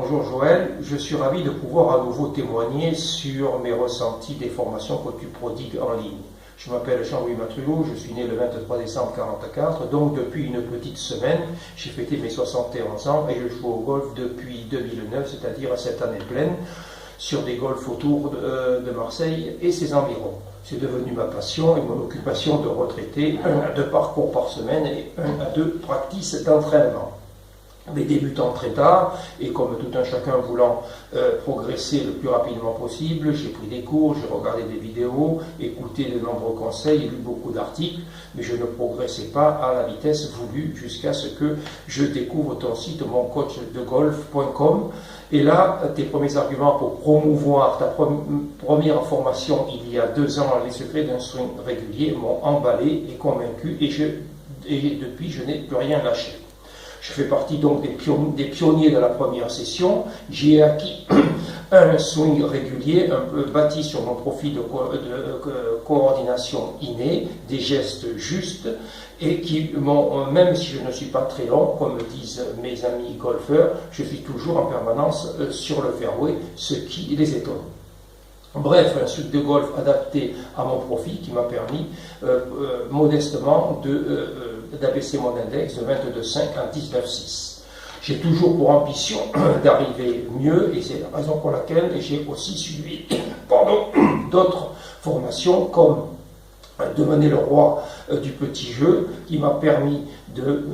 Bonjour Joël, je suis ravi de pouvoir à nouveau témoigner sur mes ressentis des formations que tu prodigues en ligne. Je m'appelle Jean-Louis Matruot, je suis né le 23 décembre 1944, donc depuis une petite semaine, j'ai fêté mes 71 ans et je joue au golf depuis 2009, c'est-à-dire à cette année pleine, sur des golfs autour de Marseille et ses environs. C'est devenu ma passion et mon occupation de retraité, 1 à 2 parcours par semaine et 1 à 2 practices d'entraînement. Mais débutant très tard, et comme tout un chacun voulant progresser le plus rapidement possible, j'ai pris des cours, j'ai regardé des vidéos, écouté de nombreux conseils, lu beaucoup d'articles, mais je ne progressais pas à la vitesse voulue jusqu'à ce que je découvre ton site moncoachdegolf.com. Et là, tes premiers arguments pour promouvoir ta première formation il y a 2 ans, les secrets d'un swing régulier, m'ont emballé et convaincu, et depuis je n'ai plus rien lâché. Je fais partie donc des pionniers de la première session. J'ai acquis un swing régulier, un peu bâti sur mon profil de coordination innée, des gestes justes, et qui m'ont, même si je ne suis pas très long, comme disent mes amis golfeurs, je suis toujours en permanence sur le fairway, ce qui les étonne. Bref, un swing de golf adapté à mon profil qui m'a permis modestement d'abaisser mon index de 22,5 à 19,6. J'ai toujours pour ambition d'arriver mieux et c'est la raison pour laquelle j'ai aussi suivi d'autres formations comme devenir le roi du petit jeu qui m'a permis de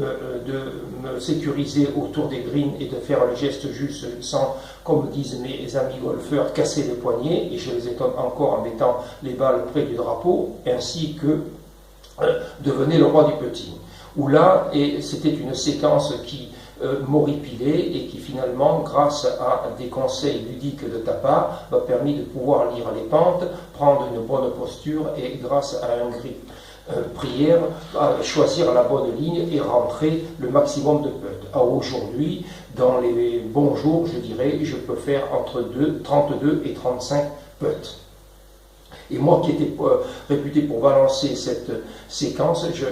me sécuriser autour des greens et de faire le geste juste sans, comme disent mes amis golfeurs, casser les poignets, et je les étonne encore en mettant les balles près du drapeau, ainsi que devenir le roi du petit. Où là, et c'était une séquence qui m'horripilait et qui finalement, grâce à des conseils ludiques de ta part, m'a permis de pouvoir lire les pentes, prendre une bonne posture et grâce à un grip prière, choisir la bonne ligne et rentrer le maximum de putts. Aujourd'hui, dans les bons jours, je dirais, je peux faire entre 32 et 35 putts. Et moi qui étais réputé pour balancer cette séquence, je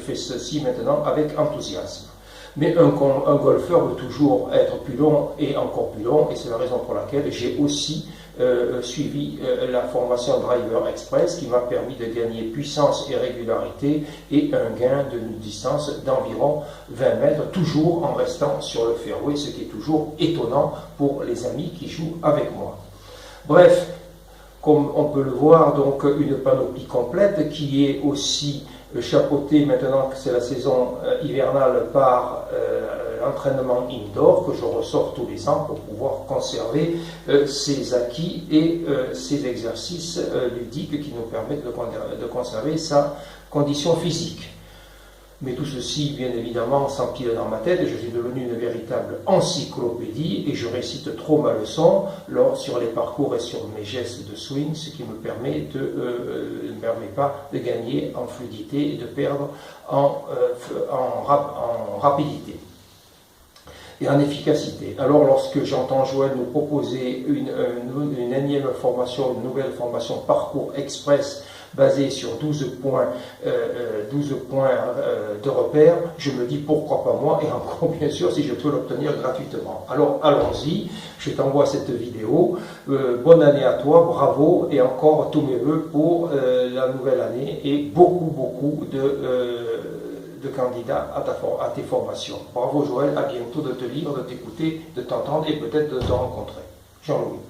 fais ceci maintenant avec enthousiasme. Mais un golfeur veut toujours être plus long et encore plus long, et c'est la raison pour laquelle j'ai aussi suivi la formation Driver Express qui m'a permis de gagner puissance et régularité et un gain de distance d'environ 20 mètres, toujours en restant sur le fairway, ce qui est toujours étonnant pour les amis qui jouent avec moi. Bref, comme on peut le voir, donc une panoplie complète qui est aussi chapeautée maintenant que c'est la saison hivernale par l'entraînement indoor que je ressors tous les ans pour pouvoir conserver ces acquis et ces exercices ludiques qui nous permettent de conserver sa condition physique. Mais tout ceci, bien évidemment, s'empile dans ma tête. Je suis devenu une véritable encyclopédie et je récite trop ma leçon sur les parcours et sur mes gestes de swing, ce qui ne me permet pas de gagner en fluidité et de perdre en rapidité et en efficacité. Alors, lorsque j'entends Joël nous proposer une énième formation, une nouvelle formation parcours express basée sur 12 points de repère, je me dis pourquoi pas moi, et encore bien sûr si je peux l'obtenir gratuitement. Alors allons-y, je t'envoie cette vidéo, bonne année à toi, bravo, et encore tous mes voeux pour la nouvelle année, et beaucoup de candidats à tes formations. Bravo Joël, à bientôt de te lire, de t'écouter, de t'entendre et peut-être de te rencontrer. Jean-Louis.